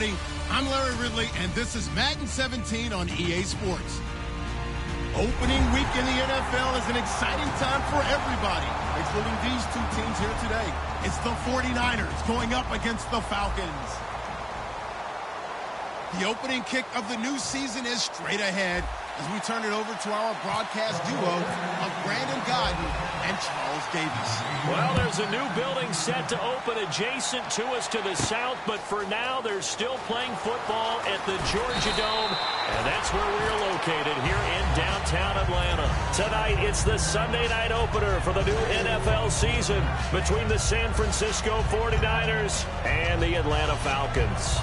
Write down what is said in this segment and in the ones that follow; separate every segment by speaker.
Speaker 1: everybody. I'm Larry Ridley, and this is Madden 17 on EA Sports. Opening week in the NFL is an exciting time for everybody, including these two teams here today. It's the 49ers going up against the Falcons. The opening kick of the new season is straight ahead as we turn it over to our broadcast duo of Brandon Godden and Charles Davis.
Speaker 2: Well, there's a new building set to open adjacent to us to the south, but for now, they're still playing football at the Georgia Dome, and that's where we're located here in downtown Atlanta. Tonight, it's the Sunday night opener for the new NFL season between the San Francisco 49ers and the Atlanta Falcons.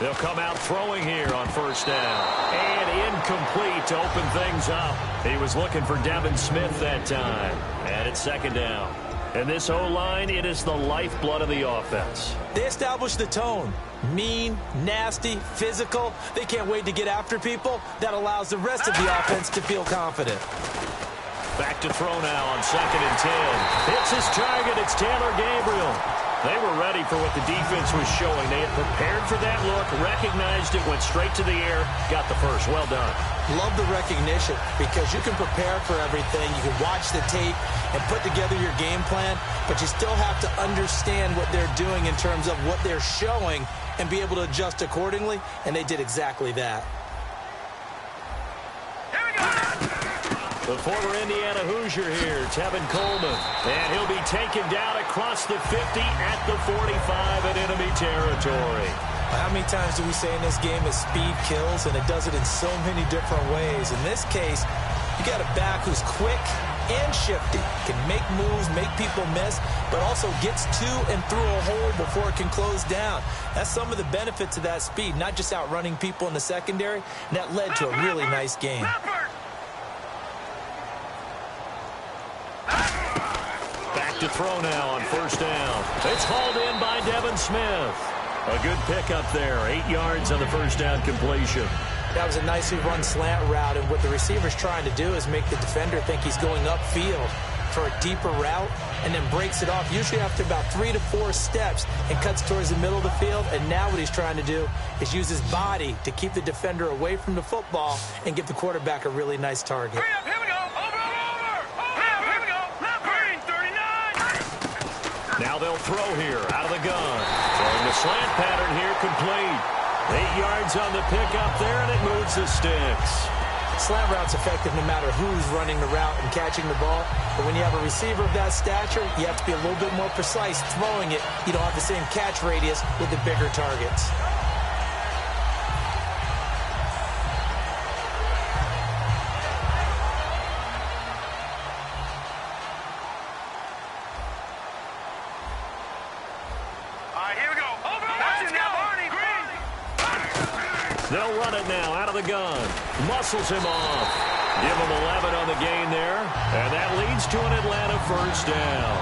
Speaker 2: They'll come out throwing here on first down. And incomplete to open things up. He was looking for Devin Smith that time. And it's second down. And this O-line, it is the lifeblood of the offense.
Speaker 3: They established the tone. Mean, nasty, physical. They can't wait to get after people. That allows the rest of the offense to feel confident.
Speaker 2: Back to throw now on 2nd and 10. Hits his target. It's Taylor Gabriel. They were ready for what the defense was showing. They had prepared for that look, recognized it, went straight to the air, got the first. Well done.
Speaker 3: Love the recognition because you can prepare for everything. You can watch the tape and put together your game plan, but you still have to understand what they're doing in terms of what they're showing and be able to adjust accordingly, and they did exactly that.
Speaker 2: The former Indiana Hoosier here, Tevin Coleman. And he'll be taken down across the 50 at the 45 in enemy territory.
Speaker 3: How many times do we say in this game that speed kills, and it does it in so many different ways? In this case, you got a back who's quick and shifty, can make moves, make people miss, but also gets to and through a hole before it can close down. That's some of the benefits of that speed, not just outrunning people in the secondary, and that led to a really nice game.
Speaker 2: Back to throw now on first down. It's hauled in by Devin Smith. A good pickup there, 8 yards on the first down completion.
Speaker 3: That was a nicely run slant route, and what the receiver's trying to do is make the defender think he's going upfield for a deeper route and then breaks it off, usually after about 3 to 4 steps, and cuts towards the middle of the field. And now what he's trying to do is use his body to keep the defender away from the football and give the quarterback a really nice target.
Speaker 4: Here we go.
Speaker 2: Now they'll throw here out of the gun. Throwing the slant pattern here complete. 8 yards on the pickup there, and it moves the sticks.
Speaker 3: Slant route's effective no matter who's running the route and catching the ball. But when you have a receiver of that stature, you have to be a little bit more precise throwing it. You don't have the same catch radius with the bigger targets.
Speaker 2: They'll run it now out of the gun. Muscles him off. Give him 11 on the gain there. And that leads to an Atlanta first down.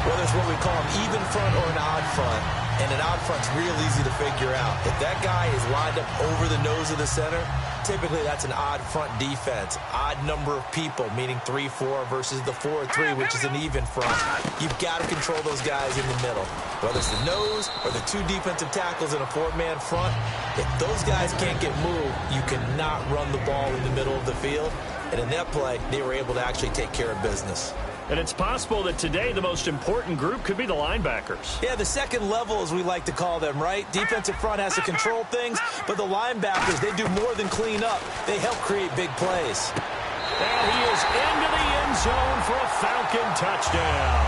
Speaker 3: Well, there's what we call an even front or an odd front. And an odd front's real easy to figure out. If that guy is lined up over the nose of the center, typically that's an odd front defense. Odd number of people, meaning 3-4 versus the 4-3, which is an even front. You've got to control those guys in the middle. Whether it's the nose or the 2 defensive tackles in a 4-man front, if those guys can't get moved, you cannot run the ball in the middle of the field. And in that play, they were able to actually take care of business.
Speaker 2: And it's possible that today the most important group could be the linebackers.
Speaker 3: Yeah, the second level, as we like to call them, right? Defensive front has to control things, but the linebackers, they do more than clean up. They help create big plays.
Speaker 2: And he is into the end zone for a Falcon touchdown.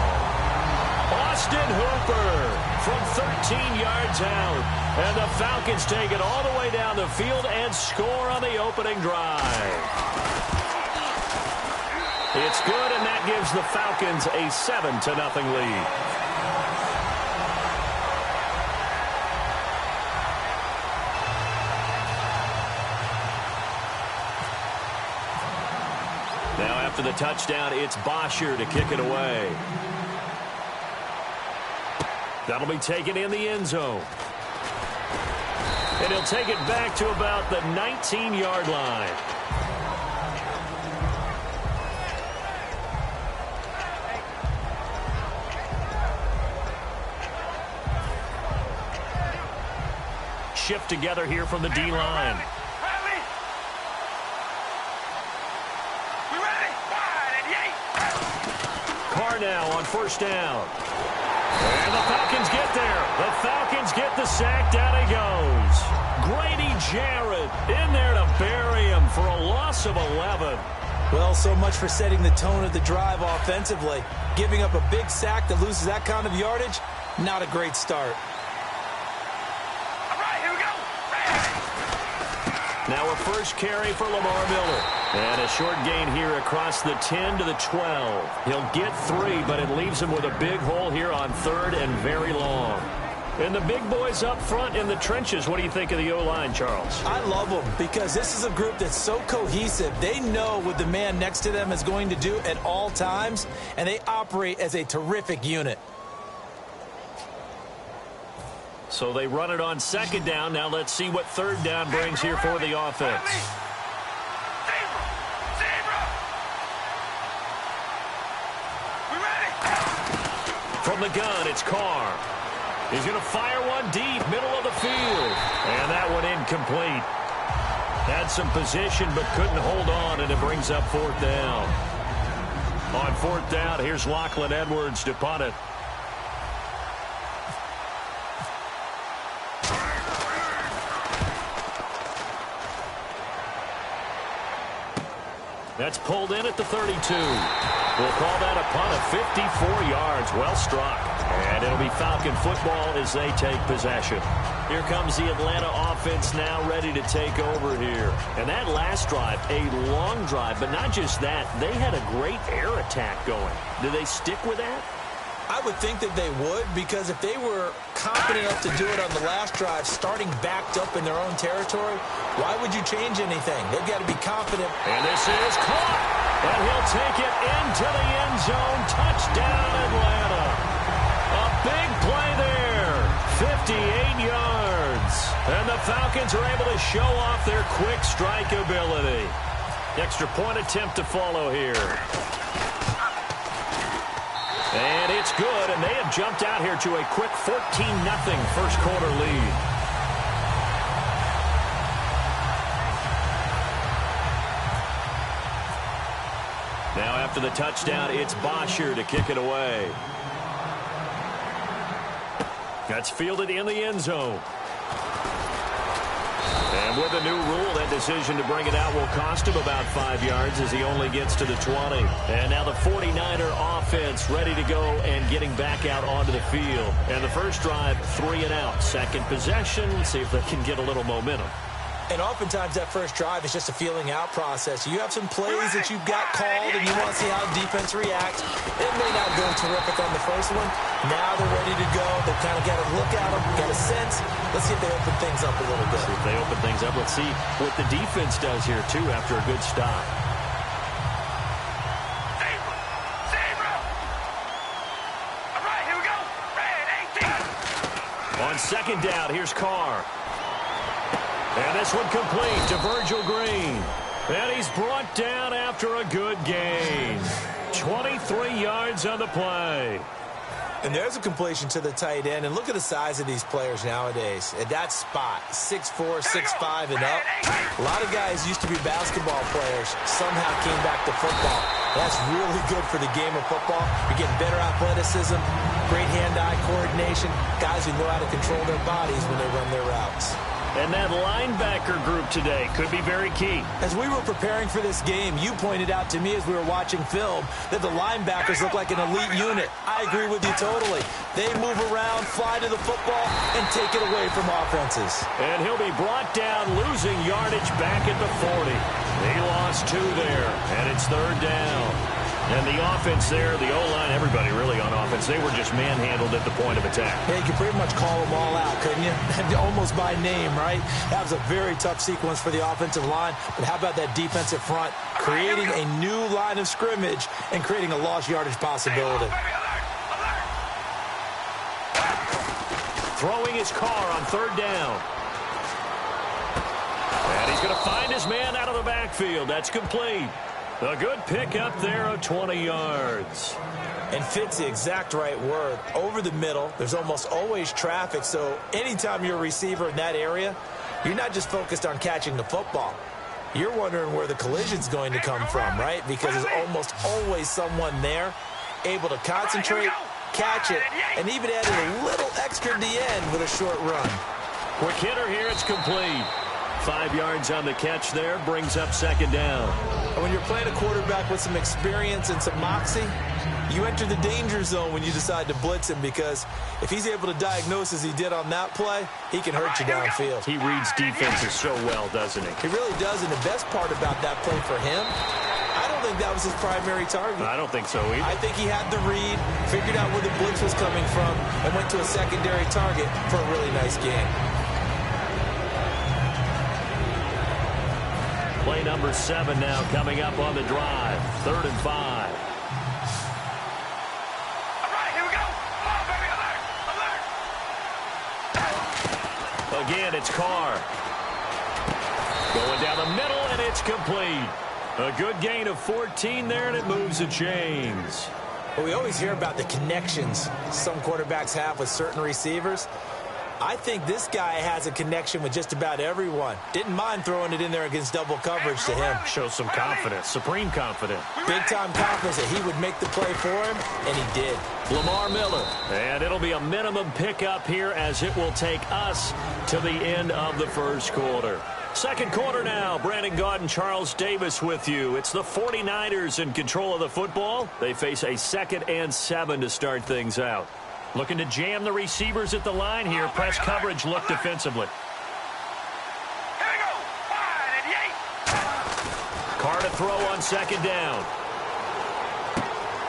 Speaker 2: Austin Hooper from 13 yards out. And the Falcons take it all the way down the field and score on the opening drive. It's good, and that gives the Falcons a 7-0 lead. Now after the touchdown, it's Bosher to kick it away. That'll be taken in the end zone. And he'll take it back to about the 19-yard line. Shift together here from the D-line. Carr now on first down. And the Falcons get there. The Falcons get the sack. Down he goes. Grady Jarrett in there to bury him for a loss of 11.
Speaker 3: Well, so much for setting the tone of the drive offensively. Giving up a big sack that loses that kind of yardage, not a great start.
Speaker 2: Now a first carry for Lamar Miller. And a short gain here across the 10 to the 12. He'll get 3, but it leaves him with a big hole here on third and very long. And the big boys up front in the trenches, what do you think of the O-line, Charles?
Speaker 3: I love them because this is a group that's so cohesive. They know what the man next to them is going to do at all times, and they operate as a terrific unit.
Speaker 2: So they run it on second down. Now let's see what third down brings here for the offense. From the gun, it's Carr. He's going to fire one deep, middle of the field. And that one incomplete. Had some position but couldn't hold on, and it brings up fourth down. On fourth down, here's Lachlan Edwards to punt it. That's pulled in at the 32. We'll call that a punt of 54 yards. Well struck. And it'll be Falcon football as they take possession. Here comes the Atlanta offense now ready to take over here. And that last drive, a long drive, but not just that. They had a great air attack going. Do they stick with that?
Speaker 3: I would think that they would, because if they were confident enough to do it on the last drive, starting backed up in their own territory, why would you change anything? They've got to be confident.
Speaker 2: And this is caught. And he'll take it into the end zone. Touchdown, Atlanta. A big play there. 58 yards. And the Falcons are able to show off their quick strike ability. Extra point attempt to follow here. And it's good, and they have jumped out here to a quick 14-0 first quarter lead. Now after the touchdown, it's Bosher to kick it away. That's fielded in the end zone. And with a new rule, that decision to bring it out will cost him about 5 yards as he only gets to the 20. And now the 49er offense ready to go and getting back out onto the field. And the first drive, 3 and out. Second possession, see if they can get a little momentum.
Speaker 3: And oftentimes that first drive is just a feeling out process. You have some plays that you've got called and you want to see how the defense reacts. It may not go terrific on the first one. Now they're ready to go. They've kind of got a look at them, got a sense. Let's see if they open things up a little bit.
Speaker 2: See if they open things up. Let's see what the defense does here, too, after a good stop.
Speaker 4: All right, here we go. Red 18.
Speaker 2: On second down, here's Carr. And this one complete to Virgil Green. And he's brought down after a good gain. 23 yards on the play.
Speaker 3: And there's a completion to the tight end. And look at the size of these players nowadays. At that spot, 6'4", 6'5", and up. A lot of guys used to be basketball players, somehow came back to football. That's really good for the game of football. You're getting better athleticism, great hand-eye coordination, guys who know how to control their bodies when they run their routes.
Speaker 2: And that linebacker group today could be very key.
Speaker 3: As we were preparing for this game, you pointed out to me as we were watching film that the linebackers look like an elite unit. I agree with you totally. They move around, fly to the football, and take it away from offenses.
Speaker 2: And he'll be brought down, losing yardage back at the 40. He lost 2 there, and it's third down. And the offense there, the O-line, everybody really on offense, they were just manhandled at the point of attack.
Speaker 3: Yeah, you could pretty much call them all out, couldn't you? Almost by name, right? That was a very tough sequence for the offensive line. But how about that defensive front creating a new line of scrimmage and creating a lost yardage possibility?
Speaker 2: throwing his car on third down. And he's going to find his man out of the backfield. That's complete. A good pickup there of 20 yards.
Speaker 3: And fits the exact right word. Over the middle, there's almost always traffic, so anytime you're a receiver in that area, you're not just focused on catching the football. You're wondering where the collision's going to come from, right? Because there's almost always someone there able to concentrate, catch it, and even add a little extra at the end with a short run.
Speaker 2: Quick hitter here, it's complete. 5 yards on the catch there, brings up second down.
Speaker 3: And when you're playing a quarterback with some experience and some moxie, you enter the danger zone when you decide to blitz him, because if he's able to diagnose as he did on that play, he can hurt you downfield.
Speaker 2: He reads defenses so well, doesn't he?
Speaker 3: He really does, and the best part about that play for him, I don't think that was his primary target.
Speaker 2: I don't think so either.
Speaker 3: I think he had the read, figured out where the blitz was coming from, and went to a secondary target for a really nice game.
Speaker 2: Play number 7 now coming up on the drive. 3rd and 5.
Speaker 4: All right, here we go. Come on, baby. Alert.
Speaker 2: Again, it's Carr. Going down the middle, and it's complete. A good gain of 14 there, and it moves the chains.
Speaker 3: Well, we always hear about the connections some quarterbacks have with certain receivers. I think this guy has a connection with just about everyone. Didn't mind throwing it in there against double coverage to him.
Speaker 2: Shows some confidence, supreme confidence.
Speaker 3: Big-time confidence that he would make the play for him, and he did.
Speaker 2: Lamar Miller. And it'll be a minimum pickup here as it will take us to the end of the first quarter. Second quarter now. Brandon Gaudin, Charles Davis with you. It's the 49ers in control of the football. They face a 2nd and 7 to start things out. Looking to jam the receivers at the line here. Press coverage look defensively.
Speaker 4: Here we go. 5 and 8.
Speaker 2: Carr to throw on second down.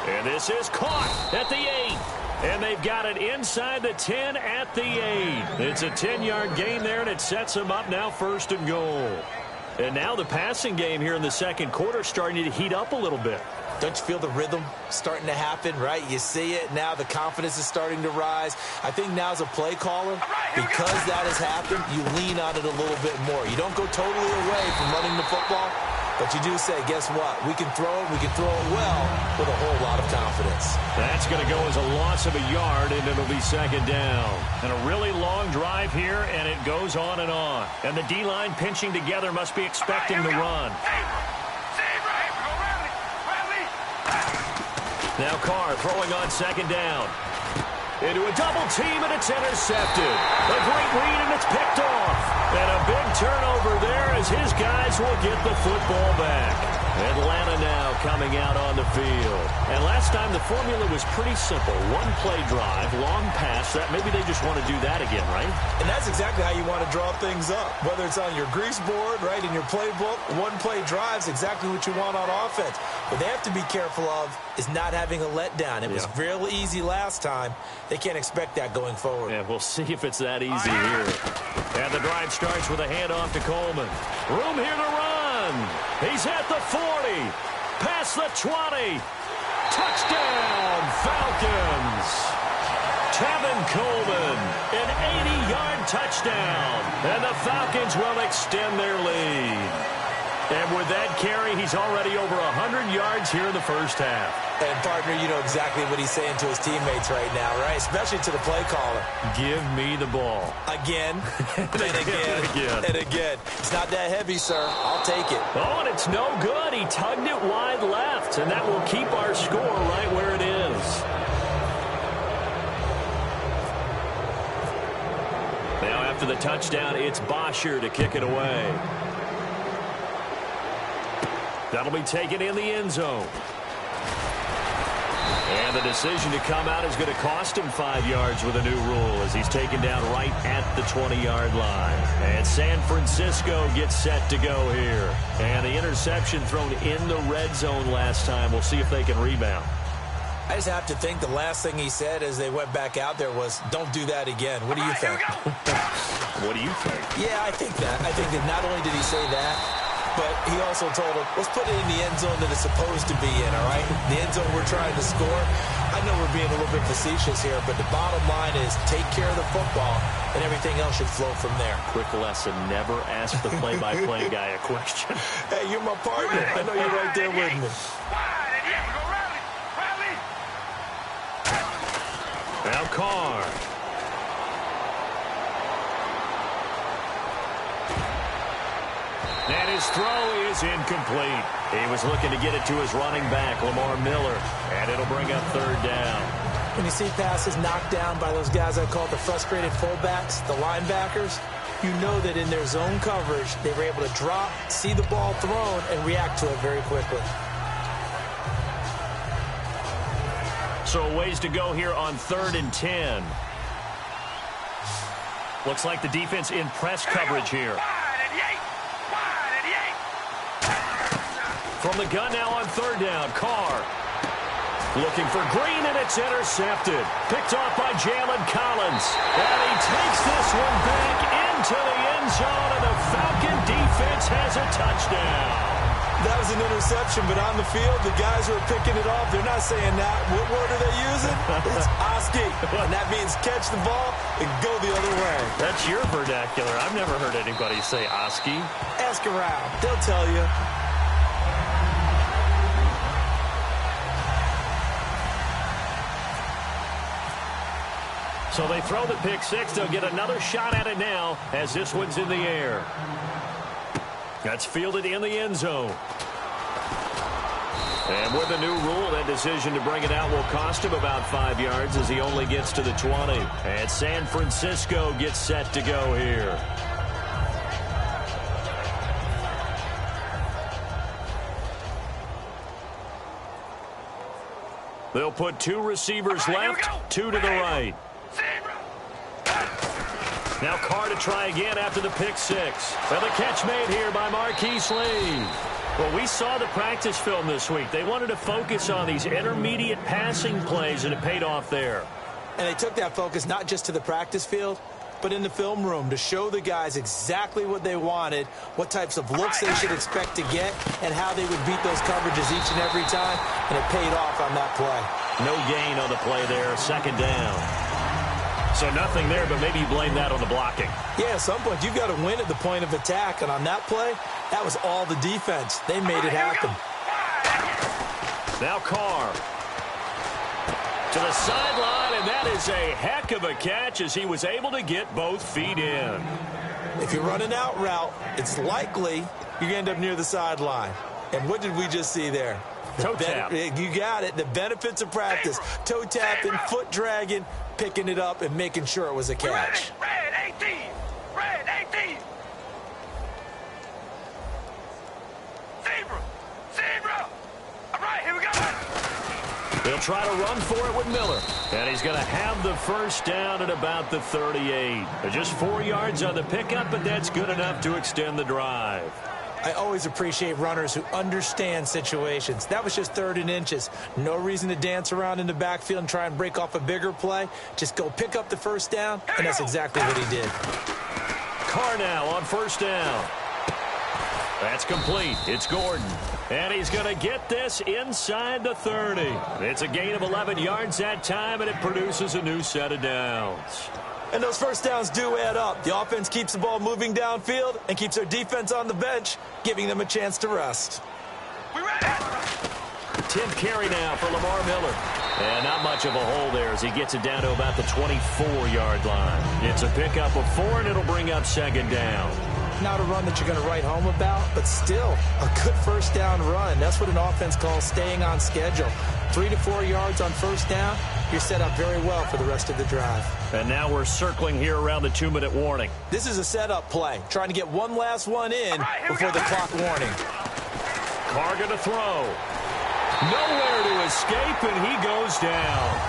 Speaker 2: And this is caught at the 8. And they've got it inside the 10 at the 8. It's a 10-yard gain there, and it sets them up now 1st and goal. And now the passing game here in the second quarter starting to heat up a little bit.
Speaker 3: Don't you feel the rhythm starting to happen, right? You see it. Now the confidence is starting to rise. I think now as a play caller, because that has happened, you lean on it a little bit more. You don't go totally away from running the football, but you do say, guess what? We can throw it. We can throw it well with a whole lot of confidence.
Speaker 2: That's going to go as a loss of a yard, and it'll be second down. And a really long drive here, and it goes on and on. And the D-line pinching together must be expecting the run. Now Carr throwing on second down. Into a double team, and it's intercepted. A great read, and it's picked off. And a big turnover there as his guys will get the football back. Atlanta now coming out on the field. And last time the formula was pretty simple. One play drive, long pass. That maybe they just want to do that again, right?
Speaker 3: And that's exactly how you want to draw things up. Whether it's on your grease board, right, in your playbook, one play drive's exactly what you want on offense. What they have to be careful of is not having a letdown. It was real easy last time. They can't expect that going forward.
Speaker 2: Yeah, we'll see if it's that easy here. And the drive starts with a handoff to Coleman. Room here to run. He's at the 40. Past the 20. Touchdown, Falcons. Tevin Coleman, an 80-yard touchdown. And the Falcons will extend their lead. And with that carry, he's already over 100 yards here in the first half.
Speaker 3: And, partner, you know exactly what he's saying to his teammates right now, right? Especially to the play caller.
Speaker 2: Give me the ball.
Speaker 3: Again, and again, and again. It's not that heavy, sir. I'll take it.
Speaker 2: Oh, and it's no good. He tugged it wide left, and that will keep our score right where it is. Now, after the touchdown, it's Bosher to kick it away. That'll be taken in the end zone. And the decision to come out is going to cost him 5 yards with a new rule as he's taken down right at the 20-yard line. And San Francisco gets set to go here. And the interception thrown in the red zone last time. We'll see if they can rebound.
Speaker 3: I just have to think the last thing he said as they went back out there was, don't do that again. What do you think?
Speaker 2: What do you think?
Speaker 3: Yeah, I think that. I think that not only did he say that, but he also told him, let's put it in the end zone that it's supposed to be in, all right? The end zone we're trying to score. I I know we're being a little bit facetious here, but the bottom line is take care of the football, and everything else should flow from there.
Speaker 2: Quick lesson, never ask the play-by-play guy a question.
Speaker 3: Hey, you're my partner. I know you're right there with me.
Speaker 2: Now Carr. And his throw is incomplete. He was looking to get it to his running back, Lamar Miller, and it'll bring up third down.
Speaker 3: When you see passes knocked down by those guys I call the frustrated fullbacks, the linebackers, you know that in their zone coverage, they were able to drop, see the ball thrown, and react to it very quickly.
Speaker 2: So a ways to go here on 3rd and 10. Looks like the defense in press coverage here. From the gun now on 3rd down, Carr. Looking for Green, and it's intercepted. Picked off by Jalen Collins. And he takes this one back into the end zone, and the Falcon defense has a touchdown.
Speaker 3: That was an interception, but on the field, the guys who are picking it off, they're not saying that. What word are they using? It's Oski. And that means catch the ball and go the other way.
Speaker 2: That's your vernacular. I've never heard anybody say Oski.
Speaker 3: Ask around. They'll tell you.
Speaker 2: So they throw the pick six. They'll get another shot at it now as this one's in the air. That's fielded in the end zone. And with the new rule, that decision to bring it out will cost him about 5 yards as he only gets to the 20. And San Francisco gets set to go here. They'll put 2 receivers left, 2 to the right. Now Carr to try again after the pick six. Well, the catch made here by Marquise Lee. Well, we saw the practice film this week. They wanted to focus on these intermediate passing plays, and it paid off there.
Speaker 3: And they took that focus not just to the practice field, but in the film room to show the guys exactly what they wanted, what types of looks they should expect to get, and how they would beat those coverages each and every time, and it paid off on that play.
Speaker 2: No gain on the play there, 2nd down. So nothing there, but maybe you blame that on the blocking.
Speaker 3: Yeah, at some point, you've got to win at the point of attack, and on that play, that was all the defense. They made it happen.
Speaker 2: Now Carr to the sideline, and that is a heck of a catch as he was able to get both feet in.
Speaker 3: If you run an out route, it's likely you're going to end up near the sideline. And what did we just see there?
Speaker 2: Toe tap.
Speaker 3: You got it. The benefits of practice. Toe tapping, foot dragging, picking it up, and making sure it was a catch.
Speaker 4: Red 18. Red 18. Zebra. All right, here we go.
Speaker 2: They'll try to run for it with Miller. And he's going to have the first down at about the 38. Just 4 yards on the pickup, but that's good enough to extend the drive.
Speaker 3: I always appreciate runners who understand situations. That was just 3rd and inches. No reason to dance around in the backfield and try and break off a bigger play. Just go pick up the first down, and that's exactly what he did.
Speaker 2: Carr now on 1st down. That's complete. It's Gordon. And he's going to get this inside the 30. It's a gain of 11 yards that time, and it produces a new set of downs.
Speaker 3: And those first downs do add up. The offense keeps the ball moving downfield and keeps their defense on the bench, giving them a chance to rest.
Speaker 2: 10th carry now for Lamar Miller. And not much of a hole there as he gets it down to about the 24-yard line. It's a pickup of 4, and it'll bring up 2nd down.
Speaker 3: Not a run that you're going to write home about, but still a good first down run. That's what an offense calls staying on schedule. 3 to 4 yards on first down, you're set up very well for the rest of the drive.
Speaker 2: And now we're circling here around the 2-minute warning.
Speaker 3: This is a setup play, trying to get one last one in before the clock warning.
Speaker 2: Carr going to throw. Nowhere to escape, and he goes down.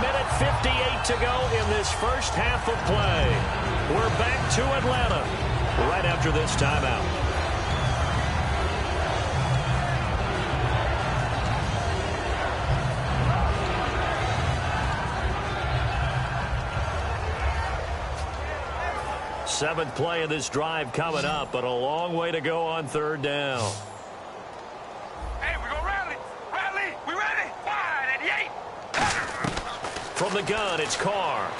Speaker 2: 1:58 to go in this first half of play. We're back to Atlanta right after this timeout. Seventh play of this drive coming up, but a long way to go on 3rd down.
Speaker 4: Hey, we're going to rally. Rally. We ready? Wide at the 8.
Speaker 2: From the gun, it's Carr.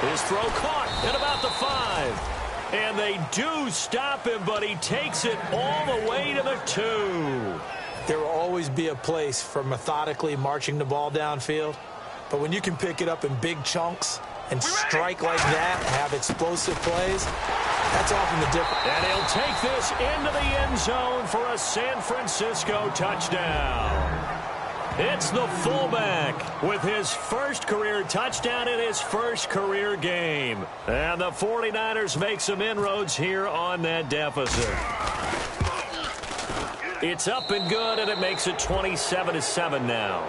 Speaker 2: His throw caught at about the 5. And they do stop him, but he takes it all the way to the 2.
Speaker 3: There will always be a place for methodically marching the ball downfield. But when you can pick it up in big chunks and strike like that, have explosive plays, that's often the difference.
Speaker 2: And he'll take this into the end zone for a San Francisco touchdown. It's the fullback with his first career touchdown in his first career game. And the 49ers make some inroads here on that deficit. It's up and good, and it makes it 27-7 now.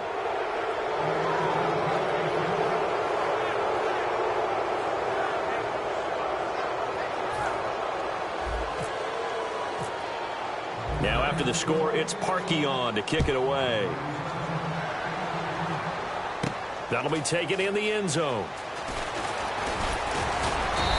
Speaker 2: Now after the score, it's Parkey on to kick it away. That'll be taken in the end zone.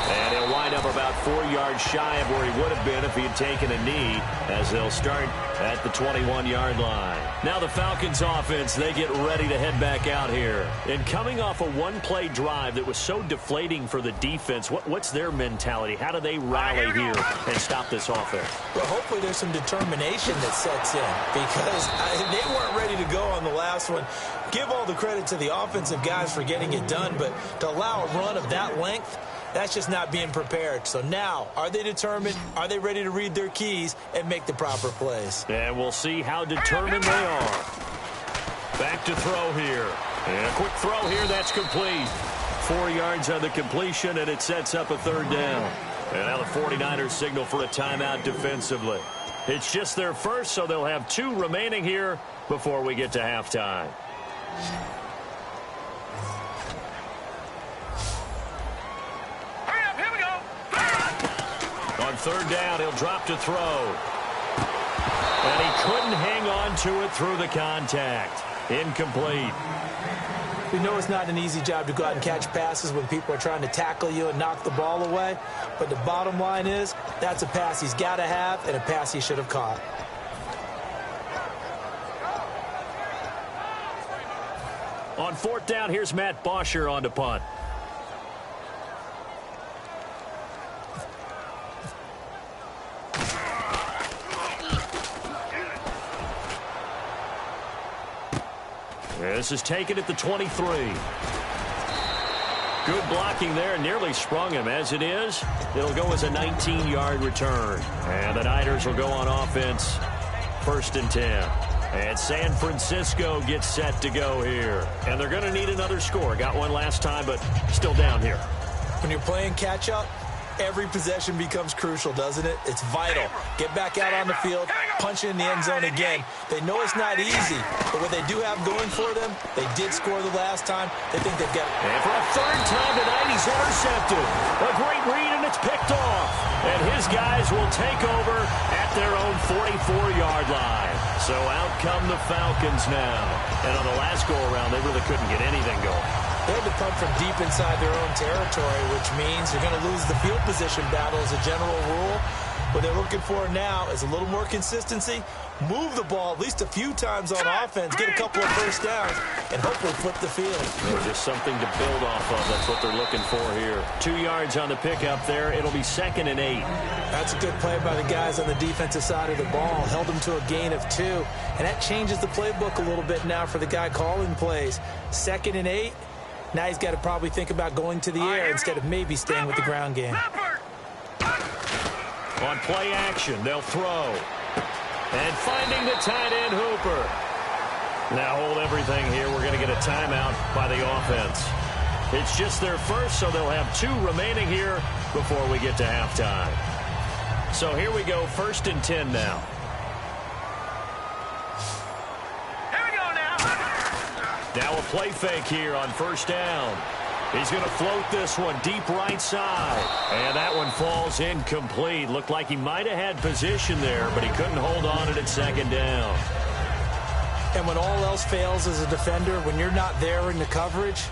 Speaker 2: And he'll wind up about 4 yards shy of where he would have been if he had taken a knee, as they'll start at the 21-yard line. Now the Falcons offense, they get ready to head back out here. And coming off a one-play drive that was so deflating for the defense, what's their mentality? How do they rally here and stop this offense?
Speaker 3: Well, hopefully there's some determination that sets in, because they weren't ready to go on the last one. Give all the credit to the offensive guys for getting it done, but to allow a run of that length, that's just not being prepared. So now, are they determined? Are they ready to read their keys and make the proper plays?
Speaker 2: And we'll see how determined they are. Back to throw here. And a quick throw here, that's complete. 4 yards on the completion, and it sets up a third down. And now the 49ers signal for a timeout defensively. It's just their first, so they'll have 2 remaining here before we get to halftime. On third down, he'll drop to throw. And he couldn't hang on to it through the contact. Incomplete.
Speaker 3: We know it's not an easy job to go out and catch passes when people are trying to tackle you and knock the ball away. But the bottom line is, that's a pass he's got to have and a pass he should have caught.
Speaker 2: On fourth down, here's Matt Bosher on to punt. This is taken at the 23. Good blocking there, nearly sprung him. As it is, it'll go as a 19-yard return. And the Niners will go on offense, 1st and 10. And San Francisco gets set to go here. And they're going to need another score. Got one last time, but still down here.
Speaker 3: When you're playing catch-up, every possession becomes crucial, doesn't it? It's vital. Get back out on the field, punch it in the end zone again. They know it's not easy, but what they do have going for them, they did score the last time. They think they've got it.
Speaker 2: And for a third time tonight, he's intercepted. A great read, and it's picked off. And his guys will take over at their own 44-yard line. So out come the Falcons now. And on the last go-around, they really couldn't get anything going.
Speaker 3: They had to punt from deep inside their own territory, which means they're going to lose the field position battle as a general rule. What they're looking for now is a little more consistency, move the ball at least a few times on offense, get a couple of first downs, and hopefully flip the field.
Speaker 2: Just something to build off of. That's what they're looking for here. 2 yards on the pickup there. It'll be 2nd and 8.
Speaker 3: That's a good play by the guys on the defensive side of the ball. Held them to a gain of 2. And that changes the playbook a little bit now for the guy calling plays. 2nd and 8. Now he's got to probably think about going to the air instead of maybe staying with the ground game.
Speaker 2: On play action, they'll throw. And finding the tight end, Hooper. Now hold everything here. We're going to get a timeout by the offense. It's just their first, so they'll have 2 remaining here before we get to halftime. So here we go, 1st and 10 now. Now a play fake here on 1st down. He's going to float this one deep right side. And that one falls incomplete. Looked like he might have had position there, but he couldn't hold on it at 2nd down.
Speaker 3: And when all else fails as a defender, when you're not there in the coverage,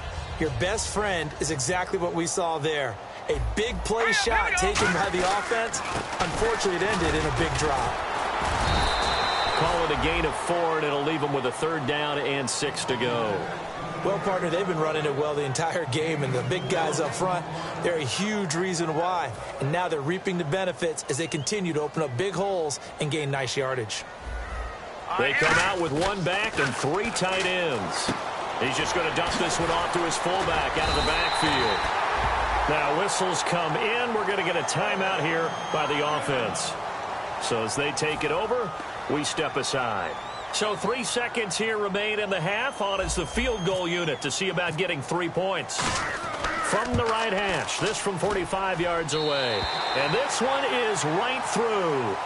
Speaker 3: your best friend is exactly what we saw there. A big play shot taken by the offense. Unfortunately, it ended in a big drop.
Speaker 2: Call it a gain of 4, and it'll leave them with a 3rd down and 6 to go.
Speaker 3: Well, partner, they've been running it well the entire game, and the big guys up front, they're a huge reason why. And now they're reaping the benefits as they continue to open up big holes and gain nice yardage.
Speaker 2: They come out with one back and 3 tight ends. He's just going to dump this one off to his fullback out of the backfield. Now whistles come in. We're going to get a timeout here by the offense. So as they take it over, we step aside. So 3 seconds here remain in the half. On is the field goal unit to see about getting 3 points. From the right hash, this from 45 yards away. And this one is right through.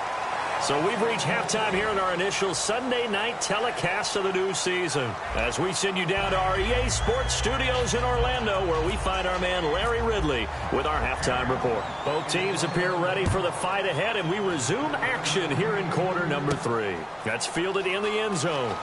Speaker 2: So we've reached halftime here in our initial Sunday night telecast of the new season, as we send you down to our EA Sports Studios in Orlando, where we find our man Larry Ridley with our halftime report. Both teams appear ready for the fight ahead, and we resume action here in quarter number 3. That's fielded in the end zone.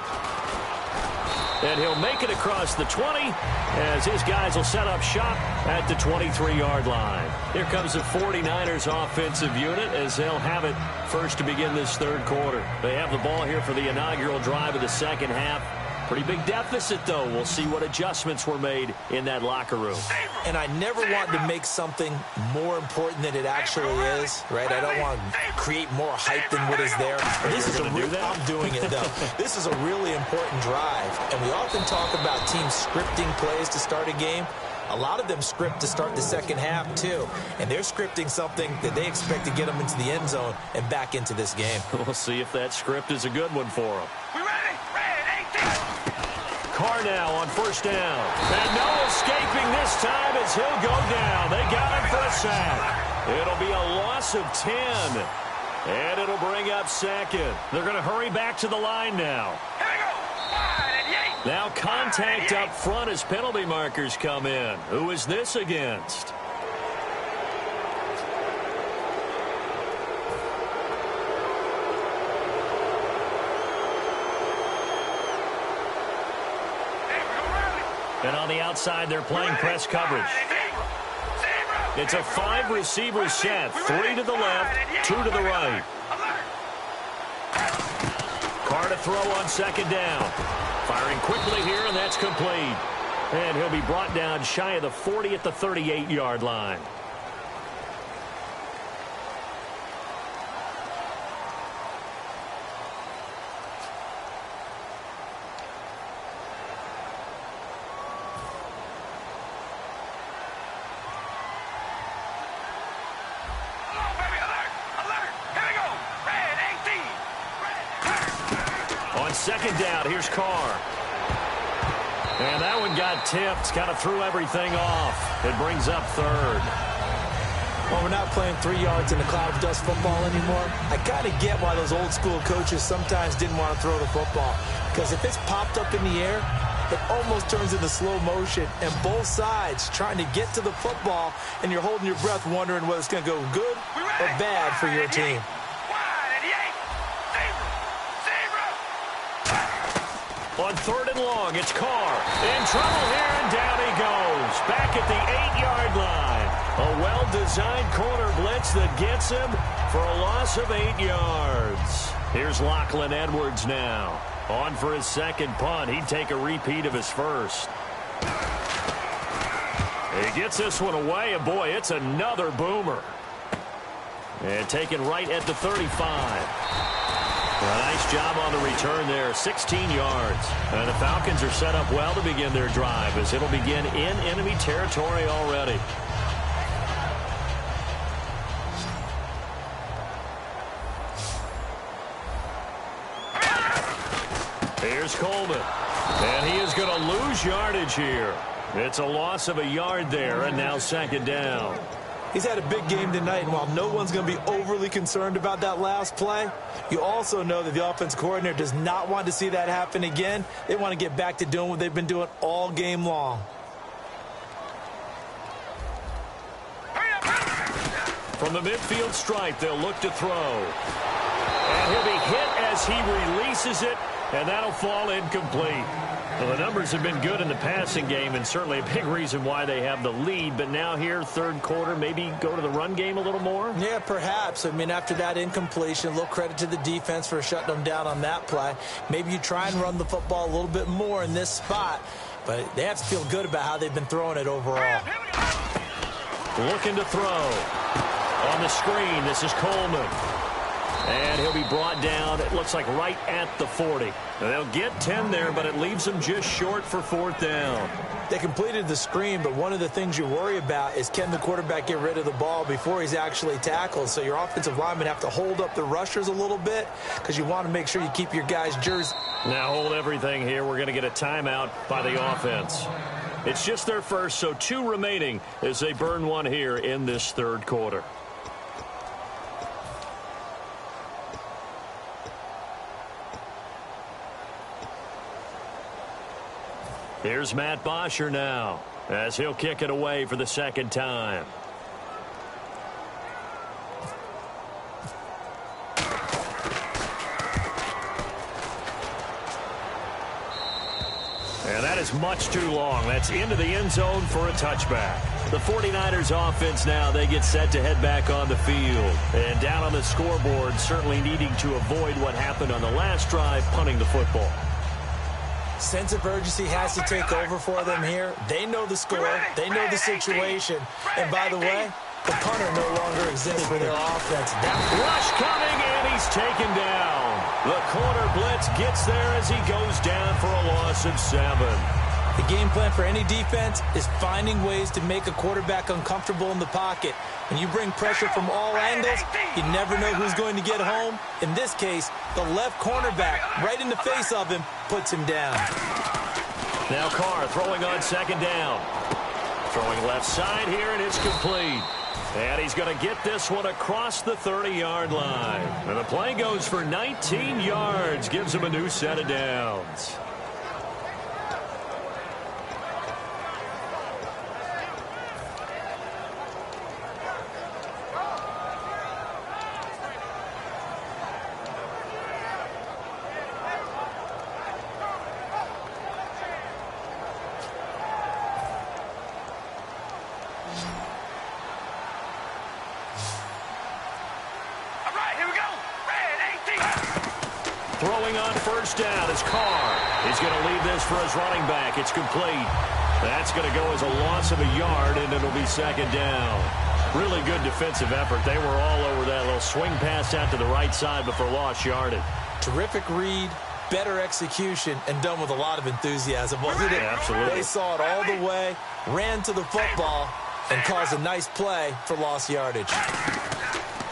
Speaker 2: And he'll make it across the 20 as his guys will set up shop at the 23-yard line. Here comes the 49ers offensive unit as they'll have it first to begin this third quarter. They have the ball here for the inaugural drive of the second half. Pretty big deficit, though. We'll see what adjustments were made in that locker room.
Speaker 3: And I never want to make something more important than it actually is, right? I don't want to create more hype than what is there. This is I'm doing it, though. This is a really important drive. And we often talk about teams scripting plays to start a game. A lot of them script to start the second half, too. And they're scripting something that they expect to get them into the end zone and back into this game.
Speaker 2: We'll see if that script is a good one for them.
Speaker 4: We ready? Red 18.
Speaker 2: Carr now on first down. And no escaping this time as he'll go down. They got him for a sack. It'll be a loss of 10. And it'll bring up second. They're going to hurry back to the line now.
Speaker 4: Here we go. Wide and yank.
Speaker 2: Now contact up front as penalty markers come in. Who is this against? And on the outside, they're playing press coverage. It's a 5-receiver set. 3 to the left, 2 to the right. Carr to throw on second down. Firing quickly here, and that's complete. And he'll be brought down shy of the 40 at the 38-yard line. Second down, here's Carr. And that one got tipped, kind of threw everything off. It brings up third.
Speaker 3: Well, we're not playing 3 yards in the cloud of dust football anymore. I kind of get why those old school coaches sometimes didn't want to throw the football. Because if it's popped up in the air, it almost turns into slow motion. And both sides trying to get to the football, and you're holding your breath wondering whether it's going to go good or bad for your team.
Speaker 2: On third and long, it's Carr. In trouble here, and down he goes. Back at the 8-yard line. A well-designed corner blitz that gets him for a loss of 8 yards. Here's Lachlan Edwards now. On for his second punt. He'd take a repeat of his first. He gets this one away, and boy, it's another boomer. And taken right at the 35. A nice job on the return there, 16 yards. And the Falcons are set up well to begin their drive as it'll begin in enemy territory already. Here's Coleman. And he is going to lose yardage here. It's a loss of a yard there, and now second down.
Speaker 3: He's had a big game tonight, and while no one's going to be overly concerned about that last play, you also know that the offense coordinator does not want to see that happen again. They want to get back to doing what they've been doing all game long.
Speaker 2: From the midfield stripe, they'll look to throw. And he'll be hit as he releases it, and that'll fall incomplete. Well, the numbers have been good in the passing game, and certainly a big reason why they have the lead. But now here, third quarter, maybe go to the run game a little more?
Speaker 3: Yeah, perhaps. I mean, after that incompletion, a little credit to the defense for shutting them down on that play. Maybe you try and run the football a little bit more in this spot. but they have to feel good about how they've been throwing it overall.
Speaker 2: Looking to throw. On the screen, this is Coleman. And he'll be brought down, it looks like right at the 40. They'll get 10 there, but it leaves them just short for 4th down.
Speaker 3: They completed the screen, but one of the things you worry about is can the quarterback get rid of the ball before he's actually tackled? So your offensive linemen have to hold up the rushers a little bit because you want to make sure you keep your guys' jersey.
Speaker 2: Now hold everything here. We're going to get a timeout by the offense. It's just their first, so 2 remaining as they burn one here in this 3rd quarter. Here's Matt Bosher now as he'll kick it away for the 2nd time. And that is much too long. That's into the end zone for a touchback. The 49ers offense now, they get set to head back on the field. And down on the scoreboard, certainly needing to avoid what happened on the last drive, punting the football.
Speaker 3: Sense of urgency has to take over for them here. They know the score. They know the situation. And by the way, the punter no longer exists for their offense. That
Speaker 2: rush coming, and he's taken down. The corner blitz gets there as he goes down for a loss of 7.
Speaker 3: The game plan for any defense is finding ways to make a quarterback uncomfortable in the pocket. When you bring pressure from all angles, you never know who's going to get home. In this case, the left cornerback, right in the face of him, puts him down.
Speaker 2: Now Carr throwing on 2nd down. Throwing left side here, and it's complete. And he's going to get this one across the 30-yard line. And the play goes for 19 yards, gives him a new set of downs. Throwing on 1st down is Carr. He's going to leave this for his running back. It's complete. That's going to go as a loss of a yard, and it'll be 2nd down. Really good defensive effort. They were all over that little swing pass out to the right side before lost yardage.
Speaker 3: Terrific read, better execution, and done with a lot of enthusiasm, wasn't it?
Speaker 2: Absolutely.
Speaker 3: They saw it all the way, ran to the football, and caused a nice play for lost yardage.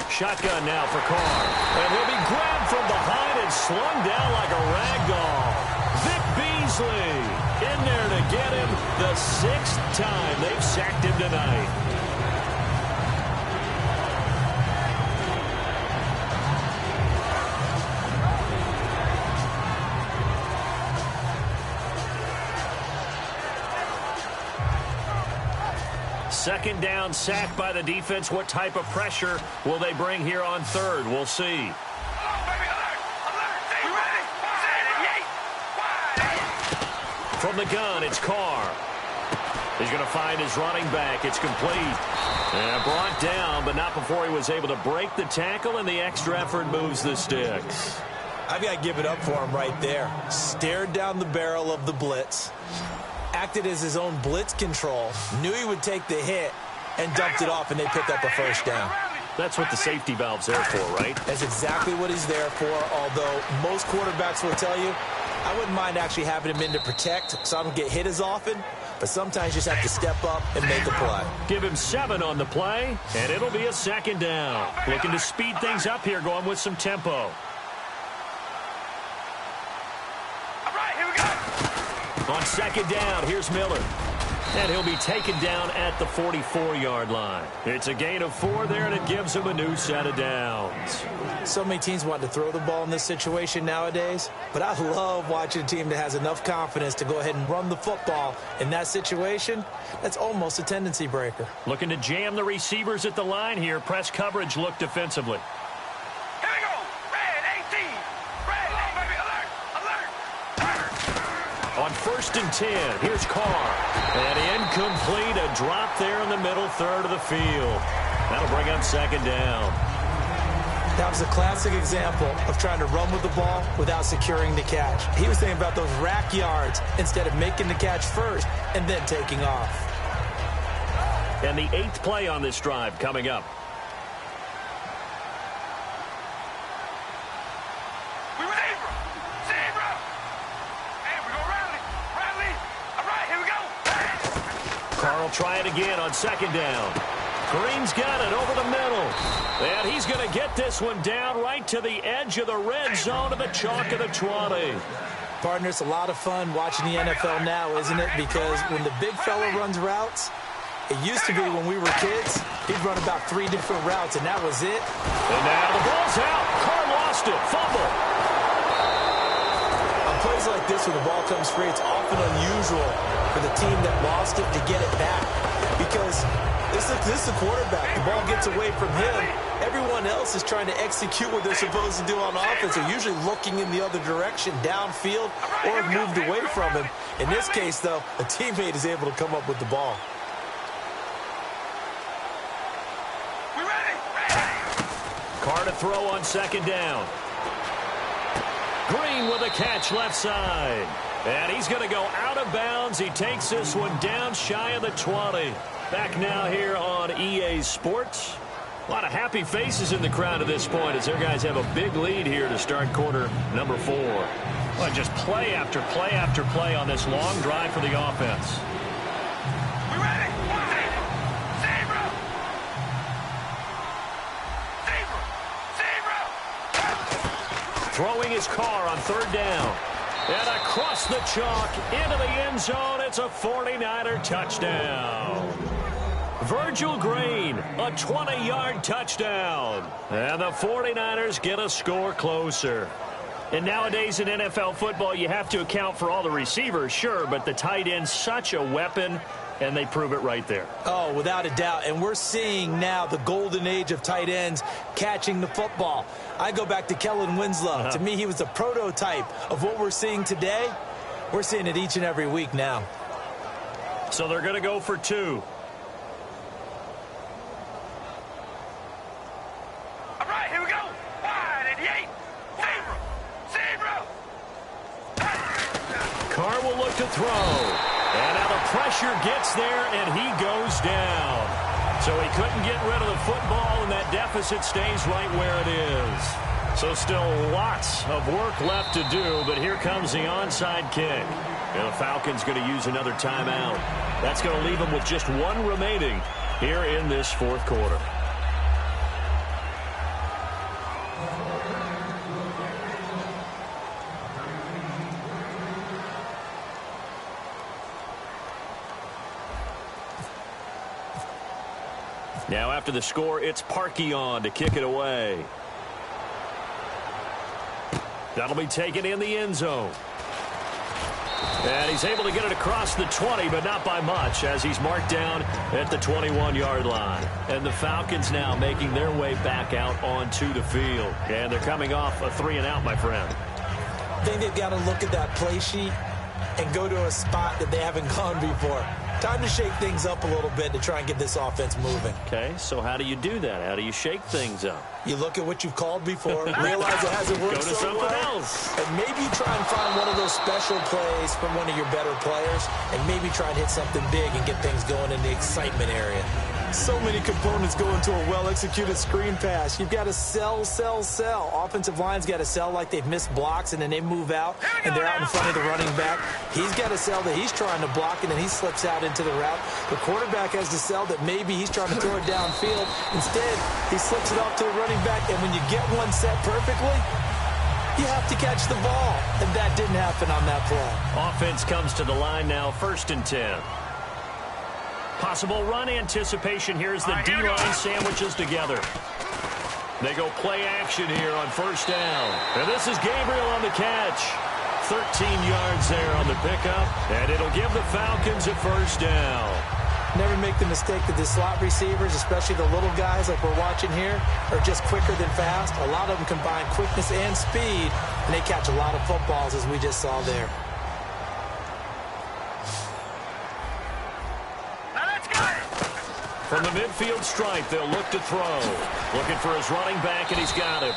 Speaker 2: Shotgun now for Carr. And he'll be grabbed from behind and slung down like a rag doll. Vic Beasley in there to get him the 6th time they've sacked him tonight. Second down, sack by the defense. What type of pressure will they bring here on 3rd? We'll see. From the gun, it's Carr. He's going to find his running back. It's complete. And brought down, but not before he was able to break the tackle, and the extra effort moves the sticks.
Speaker 3: I've got to give it up for him right there. Stared down the barrel of the blitz. Acted as his own blitz control, knew he would take the hit, and dumped it off, and they picked up a 1st down.
Speaker 2: That's what the safety valve's there for, right?
Speaker 3: That's exactly what he's there for, although most quarterbacks will tell you, I wouldn't mind actually having him in to protect so I don't get hit as often, but sometimes you just have to step up and make a play.
Speaker 2: Give him 7 on the play, and it'll be a 2nd down. Looking to speed things up here, going with some tempo. On 2nd down, here's Miller. And he'll be taken down at the 44-yard line. It's a gain of 4 there, and it gives him a new set of downs.
Speaker 3: So many teams want to throw the ball in this situation nowadays, but I love watching a team that has enough confidence to go ahead and run the football. In that situation, that's almost a tendency breaker.
Speaker 2: Looking to jam the receivers at the line here. Press coverage look defensively. On 1st and 10, here's Carr. And incomplete, a drop there in the middle 3rd of the field. That'll bring up 2nd down.
Speaker 3: That was a classic example of trying to run with the ball without securing the catch. He was thinking about those rack yards instead of making the catch first and then taking off.
Speaker 2: And the 8th play on this drive coming up.
Speaker 4: We were zebra. Zebra. Hey, we go rally. Rally. All right, here we go.
Speaker 2: Carr will try it again on 2nd down. Green's got it over the middle. And he's going to get this one down right to the edge of the red zone of the chalk of the 20.
Speaker 3: Partner, it's a lot of fun watching the NFL now, isn't it? Because when the big fella runs routes, it used to be when we were kids, he'd run about 3 different routes, and that was it.
Speaker 2: And now the ball's out. Carr lost it. Fumble.
Speaker 3: On plays like this, when the ball comes free, it's often unusual for the team that lost it to get it back. Because this is the quarterback. The ball gets away from him. Everyone else is trying to execute what they're supposed to do on offense. They're usually looking in the other direction, downfield, or have moved away from him. In this case, though, a teammate is able to come up with the ball.
Speaker 4: We ready?
Speaker 2: Carr to throw on 2nd down. Green with a catch left side. And he's going to go out of bounds. He takes this one down shy of the 20. Back now here on EA Sports. A lot of happy faces in the crowd at this point as their guys have a big lead here to start quarter number 4. Well, just play after play after play on this long drive for the offense.
Speaker 4: We ready? Zebra. Zebra. Zebra.
Speaker 2: Throwing his Carr on 3rd down. And across the chalk into the end zone. It's a 49er touchdown. Virgil Green, a 20-yard touchdown. And the 49ers get a score closer. And nowadays in NFL football, you have to account for all the receivers, sure, but the tight end's such a weapon, and they prove it right there.
Speaker 3: Oh, without a doubt. And we're seeing now the golden age of tight ends catching the football. I go back to Kellen Winslow. To me, he was a prototype of what we're seeing today. We're seeing it each and every week now.
Speaker 2: So they're going to go for 2.
Speaker 4: All right, here we go. Wide at the 8. Zebra. Zebra.
Speaker 2: Carr will look to throw. And now the pressure gets there, and he goes down. So he couldn't get rid of the football, and that deficit stays right where it is. So still lots of work left to do, but here comes the onside kick. And the Falcons going to use another timeout. That's going to leave them with just 1 remaining here in this 4th quarter. Now after the score, it's Parkey on to kick it away. That'll be taken in the end zone. And he's able to get it across the 20, but not by much, as he's marked down at the 21-yard line. And the Falcons now making their way back out onto the field. And they're coming off a 3-and-out, my friend.
Speaker 3: I think they've got to look at that play sheet and go to a spot that they haven't gone before. Time to shake things up a little bit to try and get this offense moving.
Speaker 2: Okay, so how do you do that? How do you shake things up?
Speaker 3: You look at what you've called before, realize it hasn't worked
Speaker 2: Go to
Speaker 3: so
Speaker 2: something
Speaker 3: well,
Speaker 2: else.
Speaker 3: and maybe try and find one of those special plays from one of your better players, and maybe try and hit something big and get things going in the excitement area. So many components go into a well-executed screen pass. You've got to sell, sell, sell. Offensive line's got to sell like they've missed blocks, and then they move out, and they're out in front of the running back. He's got to sell that he's trying to block, and then he slips out into the route. The quarterback has to sell that maybe he's trying to throw it downfield. Instead, he slips it off to the running back, and when you get one set perfectly, you have to catch the ball, and that didn't happen on that play.
Speaker 2: Offense comes to the line now, 1st and 10. Possible run anticipation here as the D-line sandwiches together. They go play action here on 1st down. And this is Gabriel on the catch. 13 yards there on the pickup, and it'll give the Falcons a 1st down.
Speaker 3: Never make the mistake that the slot receivers, especially the little guys like we're watching here, are just quicker than fast. A lot of them combine quickness and speed, and they catch a lot of footballs, as we just saw there.
Speaker 2: From the midfield stripe, they'll look to throw. Looking for his running back, and he's got him.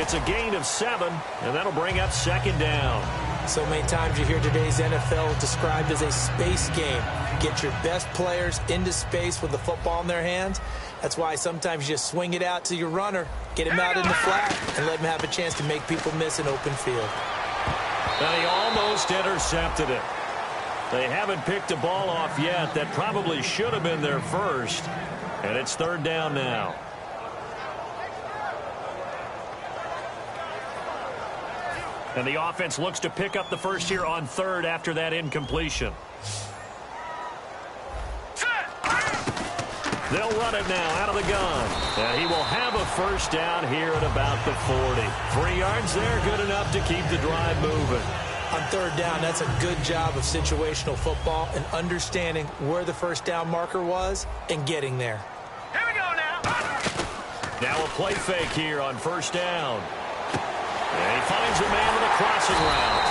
Speaker 2: It's a gain of 7, and that'll bring up 2nd down.
Speaker 3: So many times you hear today's NFL described as a space game. Get your best players into space with the football in their hands. That's why sometimes you just swing it out to your runner, get him out in the flat, and let him have a chance to make people miss an open field.
Speaker 2: And he almost intercepted it. They haven't picked a ball off yet. That probably should have been their first. And it's 3rd down now. And the offense looks to pick up the first here on 3rd after that incompletion. They'll run it now out of the gun. And he will have a first down here at about the 40. 3 yards there, good enough to keep the drive moving.
Speaker 3: On 3rd down, that's a good job of situational football and understanding where the first down marker was and getting there.
Speaker 4: Here we go now.
Speaker 2: Now a play fake here on 1st down. And he finds a man with a crossing route.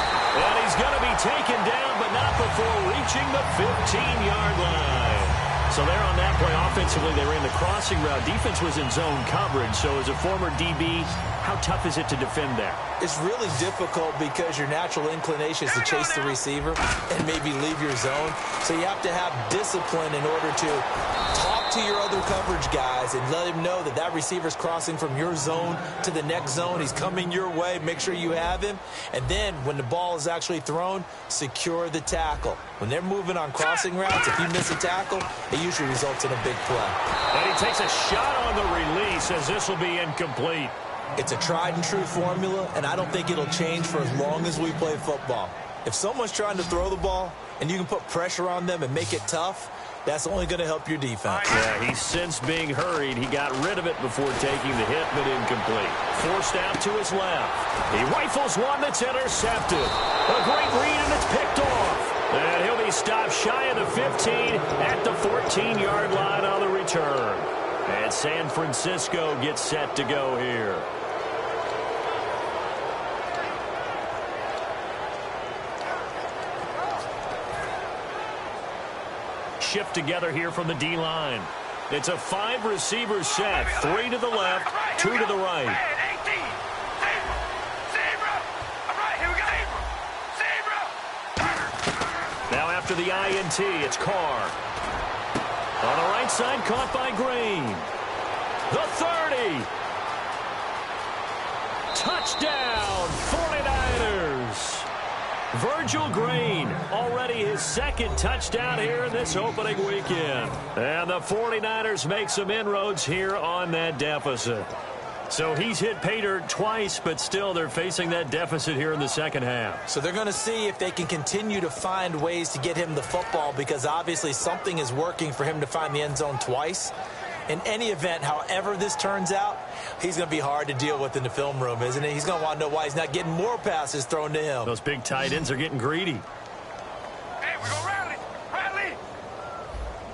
Speaker 2: And he's going to be taken down, but not before reaching the 15-yard line. So there on that play, offensively, they ran the crossing route. Defense was in zone coverage. So as a former DB, how tough is it to defend there?
Speaker 3: It's really difficult because your natural inclination is to chase the receiver and maybe leave your zone. So you have to have discipline in order to talk to your other coverage guys and let him know that that receiver's crossing from your zone to the next zone. He's coming your way. Make sure you have him. And then when the ball is actually thrown, secure the tackle. When they're moving on crossing routes, if you miss a tackle, it usually results in a big play.
Speaker 2: And he takes a shot on the release as this will be incomplete.
Speaker 3: It's a tried and true formula, and I don't think it'll change for as long as we play football. If someone's trying to throw the ball and you can put pressure on them and make it tough, that's only going to help your defense.
Speaker 2: Yeah, he's since being hurried. He got rid of it before taking the hit, but incomplete. Forced out to his left. He rifles one that's intercepted. A great read, and it's picked off. And he'll be stopped shy of the 15 at the 14-yard line on the return. And San Francisco gets set to go here. Shift together here from the D-line. It's a 5-receiver set. 3 to the left, 2 to the right. Now after the INT, it's Carr. On the right side, caught by Green. The 30. Touchdown, 49ers. Virgil Green, already his 2nd touchdown here in this opening weekend. And the 49ers make some inroads here on that deficit. So he's hit pay dirt twice, but still they're facing that deficit here in the 2nd half.
Speaker 3: So they're going to see if they can continue to find ways to get him the football, because obviously something is working for him to find the end zone twice. In any event, however this turns out, he's going to be hard to deal with in the film room, isn't he? He's going to want to know why he's not getting more passes thrown to him.
Speaker 2: Those big tight ends are getting greedy.
Speaker 4: Hey, we go Riley. Riley.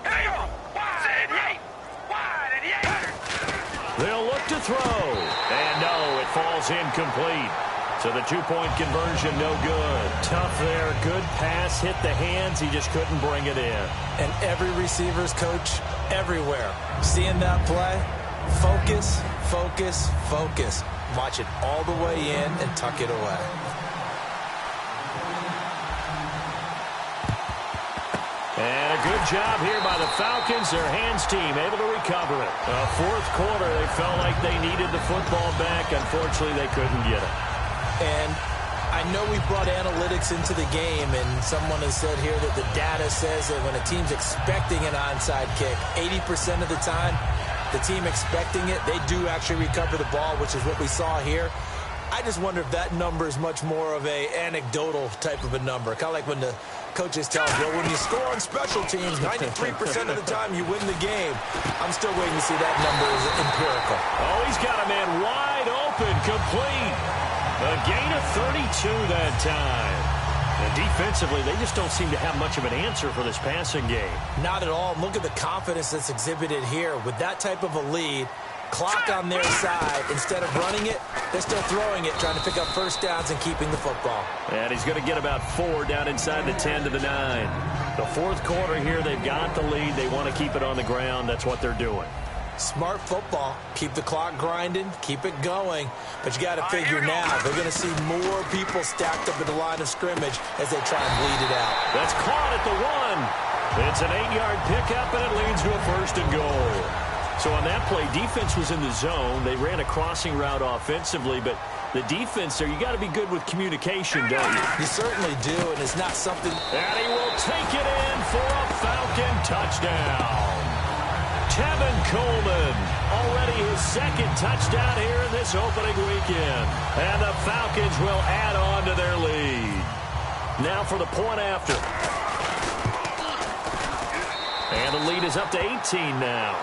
Speaker 4: Here you go. Wide. 88. Wide. 88.
Speaker 2: They'll look to throw. And no, it falls incomplete. So the 2-point conversion, no good. Tough there. Good pass. Hit the hands. He just couldn't bring it in.
Speaker 3: And every receiver's coach everywhere, seeing that play, focus, focus, focus. Watch it all the way in and tuck it away.
Speaker 2: And a good job here by the Falcons. Their hands team able to recover it. 4th quarter, they felt like they needed the football back. Unfortunately, they couldn't get it.
Speaker 3: And I know we brought analytics into the game, and someone has said here that the data says that when a team's expecting an onside kick, 80% of the time, the team expecting it, they do actually recover the ball, which is what we saw here. I just wonder if that number is much more of a anecdotal type of a number. Kind of like when the coaches tell us, well, when you score on special teams, 93% of the time you win the game. I'm still waiting to see that number is empirical.
Speaker 2: Oh, he's got a man wide open, complete. A gain of 32 that time. And defensively, they just don't seem to have much of an answer for this passing game.
Speaker 3: Not at all. Look at the confidence that's exhibited here. With that type of a lead, clock on their side, instead of running it, They're still throwing it, trying to pick up first downs and keeping the football.
Speaker 2: And he's going to get about 4 down inside the 10 to the 9. The fourth quarter here, they've got the lead. They want to keep it on the ground. That's what they're doing.
Speaker 3: Smart football. Keep the clock grinding. Keep it going. But you got to figure now, they're going to see more people stacked up at the line of scrimmage as they try and bleed it out.
Speaker 2: That's caught at the 1. It's an 8-yard pickup, and it leads to a 1st and goal. So on that play, defense was in the zone. They ran a crossing route offensively, but the defense there, you got to be good with communication, don't you?
Speaker 3: You certainly do, and it's not something...
Speaker 2: And he will take it in for a Falcon touchdown. Tevin Coleman, already his 2nd touchdown here in this opening weekend. And the Falcons will add on to their lead. Now for the point after. And the lead is up to 18 now.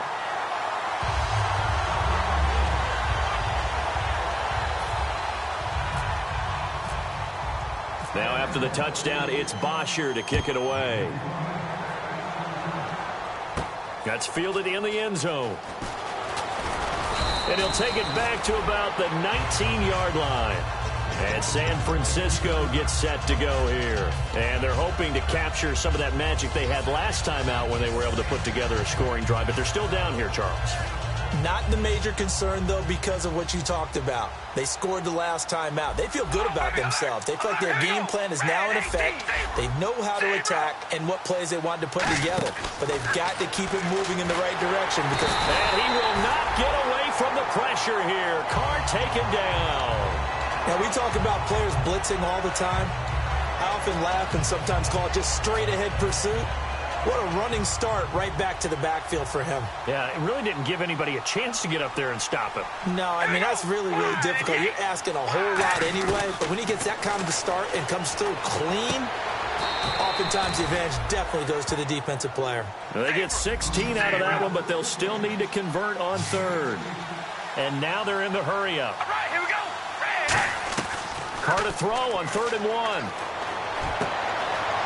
Speaker 2: Now after the touchdown, it's Bosher to kick it away. That's fielded in the end zone. And he'll take it back to about the 19-yard line. And San Francisco gets set to go here. And they're hoping to capture some of that magic they had last time out when they were able to put together a scoring drive. But they're still down here, Charles.
Speaker 3: Not the major concern, though, because of what you talked about. They scored the last time out. They feel good about themselves. They feel like their game plan is now in effect. They know how to attack and what plays they want to put together. But they've got to keep it moving in the right direction because...
Speaker 2: And he will not get away from the pressure here. Carr taken down.
Speaker 3: Now, we talk about players blitzing all the time. I often laugh and sometimes call it just straight-ahead pursuit. What a running start right back to the backfield for him.
Speaker 2: Yeah, it really didn't give anybody a chance to get up there and stop him.
Speaker 3: No, I mean, that's really, really difficult. You're asking a whole lot anyway, but when he gets that kind of a start and comes through clean, oftentimes the advantage definitely goes to the defensive player.
Speaker 2: They get 16 out of that one, but they'll still need to convert on 3rd. And now they're in the hurry-up.
Speaker 4: All right, here we go.
Speaker 2: Carr to throw on 3rd and 1.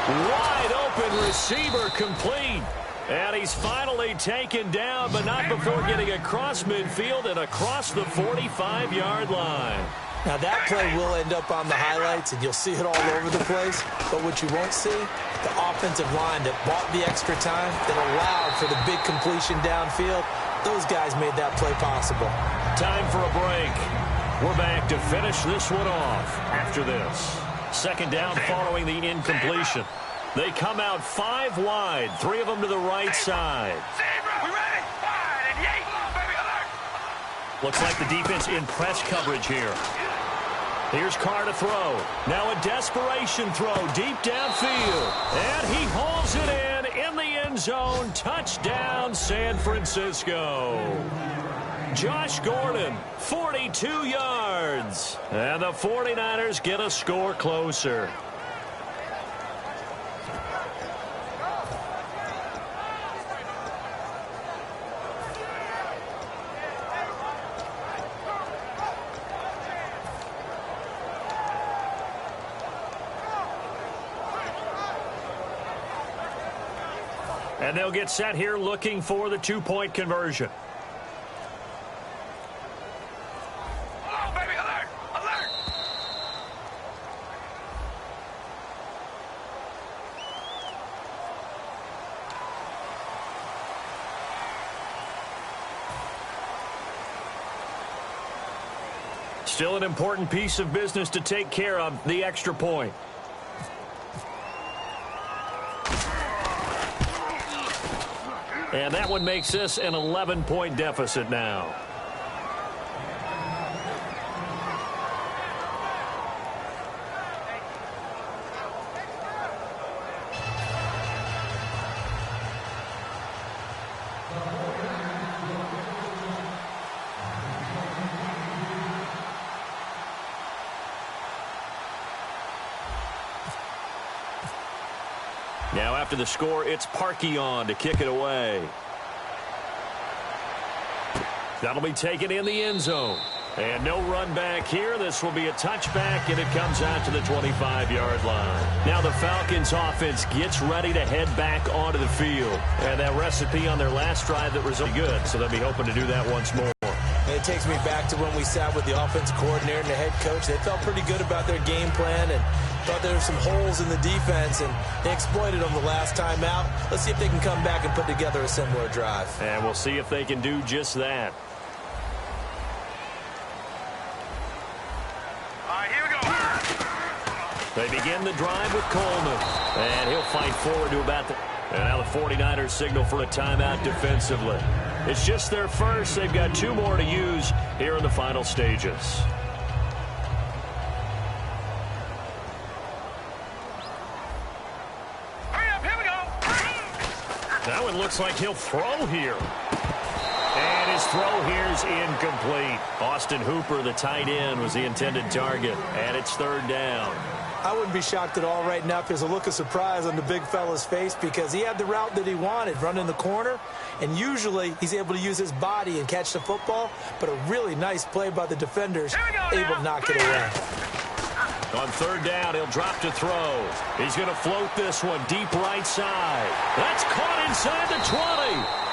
Speaker 2: Wide open receiver complete. And he's finally taken down, but not before getting across midfield and across the 45-yard line.
Speaker 3: Now that play will end up on the highlights, and you'll see it all over the place. But what you won't see, the offensive line that bought the extra time, that allowed for the big completion downfield, those guys made that play possible.
Speaker 2: Time for a break. We're back to finish this one off after this. 2nd down following the incompletion. They come out 5 wide, 3 of them to the right side.
Speaker 4: We ready? Wide and yay. Baby, alert.
Speaker 2: Looks like the defense in press coverage here. Here's Carr to throw. Now a desperation throw deep downfield. And he hauls it in the end zone. Touchdown, San Francisco. Josh Gordon, 42 yards. And the 49ers get a score closer. And they'll get set here looking for the 2-point conversion.
Speaker 4: Oh, baby, alert! Alert!
Speaker 2: Still an important piece of business to take care of, the extra point. And that one makes this an 11-point deficit now. Now after the score, it's Parkey on to kick it away. That'll be taken in the end zone. And no run back here. This will be a touchback, and it comes out to the 25-yard line. Now the Falcons offense gets ready to head back onto the field. And that recipe on their last drive that was good, so they'll be hoping to do that once more.
Speaker 3: It takes me back to when we sat with the offensive coordinator and the head coach. They felt pretty good about their game plan and thought there were some holes in the defense, and they exploited them the last time out. Let's see if they can come back and put together a similar drive.
Speaker 2: And we'll see if they can do just that.
Speaker 4: All right, here we go.
Speaker 2: They begin the drive with Coleman. And he'll fight forward to about the... And now the 49ers signal for a timeout defensively. It's just their first. They've got 2 more to use here in the final stages.
Speaker 4: Hurry up, here we go.
Speaker 2: That one looks like he'll throw here. And his throw here is incomplete. Austin Hooper, the tight end, was the intended target. And it's 3rd down.
Speaker 3: I wouldn't be shocked at all right now if there's a look of surprise on the big fella's face because he had the route that he wanted, running the corner, and usually he's able to use his body and catch the football, but a really nice play by the defenders, able to knock it away.
Speaker 2: On 3rd down, he'll drop to throw. He's going to float this one deep right side. That's caught inside the 20.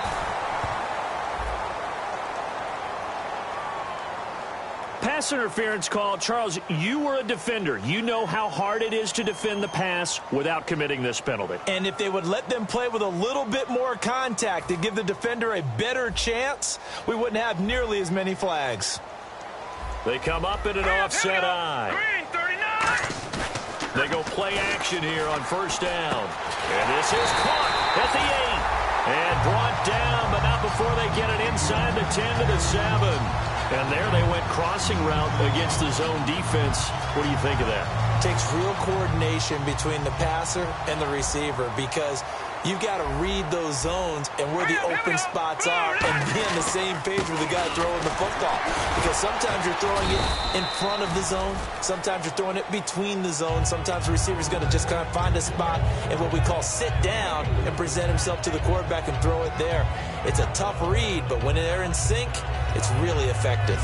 Speaker 2: Pass interference call. Charles, you were a defender. You know how hard it is to defend the pass without committing this penalty.
Speaker 3: And if they would let them play with a little bit more contact to give the defender a better chance, we wouldn't have nearly as many flags.
Speaker 2: They come up in an offset eye.
Speaker 4: Green, 39.
Speaker 2: They go play action here on 1st down. And this is caught at the 8. And brought down, but not before they get it inside the 10 to the 7. And there they went crossing route against the zone defense. What do you think of that?
Speaker 3: Takes real coordination between the passer and the receiver because you've got to read those zones and where the open spots are and be on the same page with the guy throwing the football. Because sometimes you're throwing it in front of the zone. Sometimes you're throwing it between the zones. Sometimes the receiver's going to just kind of find a spot and what we call sit down and present himself to the quarterback and throw it there. It's a tough read, but when they're in sync, it's really effective.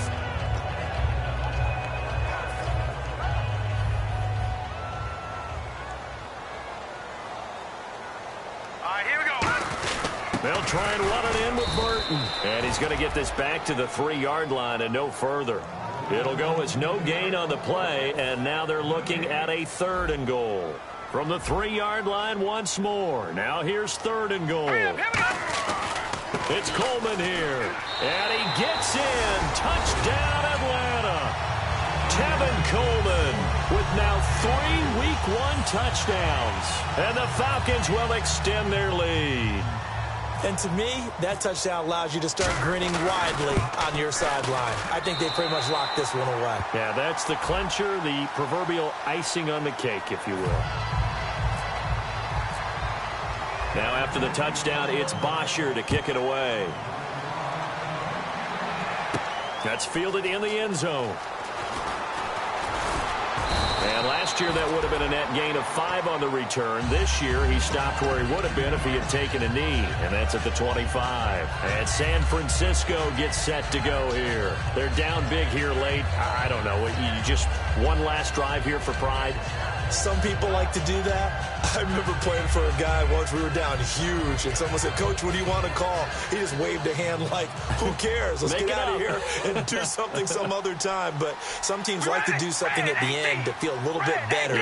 Speaker 2: They'll try and run it in with Burton. And he's going to get this back to the 3-yard line and no further. It'll go as no gain on the play, and now they're looking at a 3rd and goal. From the 3-yard line once more. Now here's 3rd and goal. It's Coleman here. And he gets in. Touchdown, Atlanta. Tevin Coleman with now 3 Week 1 touchdowns. And the Falcons will extend their lead.
Speaker 3: And to me, that touchdown allows you to start grinning widely on your sideline. I think they pretty much locked this one away.
Speaker 2: Yeah, that's the clincher, the proverbial icing on the cake, if you will. Now after the touchdown, it's Bosher to kick it away. That's fielded in the end zone. And last year, that would have been a net gain of 5 on the return. This year, he stopped where he would have been if he had taken a knee, and that's at the 25. And San Francisco gets set to go here. They're down big here late. I don't know. You just one last drive here for pride.
Speaker 3: Some people like to do that. I remember playing for a guy once. We were down huge, and someone said, "Coach, what do you want to call?" He just waved a hand like, who cares? Let's get out of here and do something some other time. But some teams like to do something at the end to feel a little bit better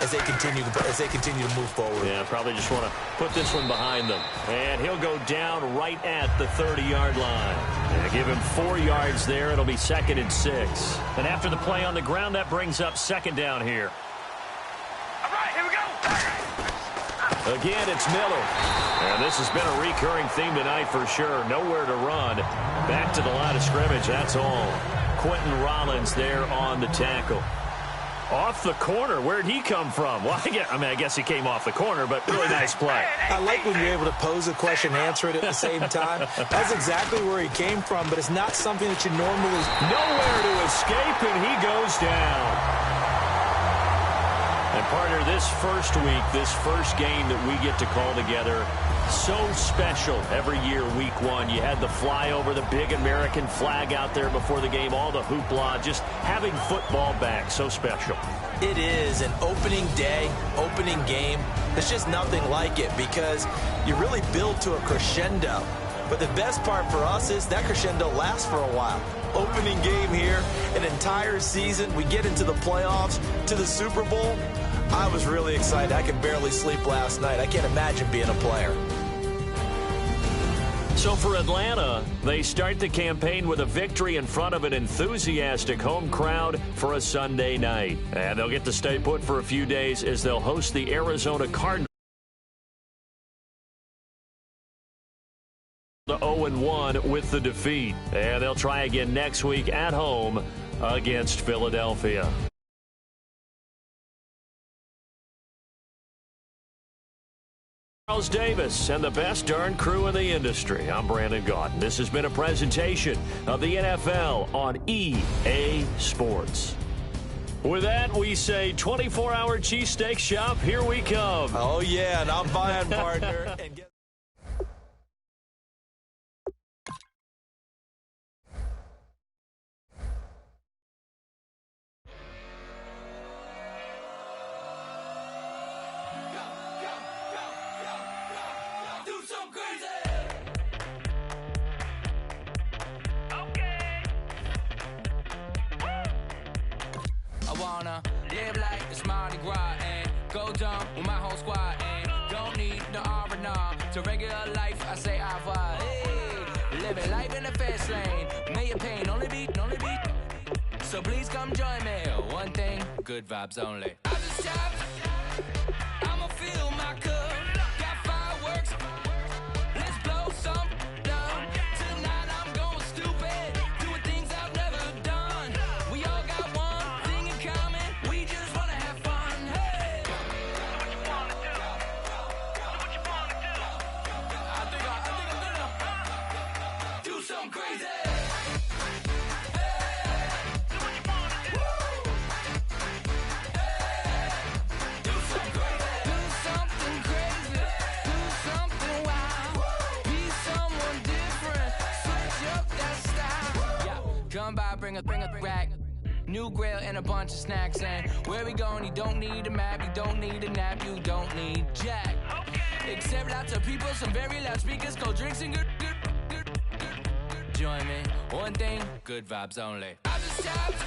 Speaker 3: as they continue to move forward.
Speaker 2: Yeah, probably just want to put this one behind them. And he'll go down right at the 30-yard line. And give him 4 yards there. It'll be 2nd and 6. And after the play on the ground, that brings up 2nd down here. Again, it's Miller. And this has been a recurring theme tonight for sure. Nowhere to run. Back to the line of scrimmage, that's all. Quentin Rollins there on the tackle. Off the corner. Where'd he come from? Well, I guess he came off the corner, but really nice play.
Speaker 3: I like when you're able to pose a question and answer it at the same time. That's exactly where he came from, but it's not something that you normally...
Speaker 2: Nowhere to escape, and he goes down. And, partner, this first week, this first game that we get to call together, so special every year, week 1. You had the flyover, the big American flag out there before the game, all the hoopla, just having football back, so special.
Speaker 3: It is an opening day, opening game. There's just nothing like it because you really build to a crescendo. But the best part for us is that crescendo lasts for a while. Opening game here, an entire season. We get into the playoffs, to the Super Bowl. I was really excited. I could barely sleep last night. I can't imagine being a player.
Speaker 2: So for Atlanta, they start the campaign with a victory in front of an enthusiastic home crowd for a Sunday night. And they'll get to stay put for a few days as they'll host the Arizona Cardinals. 0-1 with the defeat. And they'll try again next week at home against Philadelphia. Charles Davis and the best darn crew in the industry. I'm Brandon Gaudin. This has been a presentation of the NFL on EA Sports. With that, we say 24-hour cheesesteak shop, here we come.
Speaker 3: Oh, yeah, and I'm buying, partner.
Speaker 5: Live like it's Mardi Gras and go dumb with my whole squad and don't need no R&R to regular life. I say au revoir. Hey, living life in the fast lane. May your pain only be. So please come join me. One thing, good vibes only. I just tap. I'ma fill my cup. Got fireworks. Let's blow some down. Tonight I'm going stupid. Doing things I've never done. We all got one thing in common. We just wanna have fun. Hey. Do what you wanna do. Do what you wanna do. I think I'm gonna do something crazy. Come by, bring a rack. New grill and a bunch of snacks. And where we going, you don't need a map, you don't need a nap, you don't need jack. Except lots of people, some very loud speakers, cold drinks and good. Join me, one thing, good vibes only. I just tapped.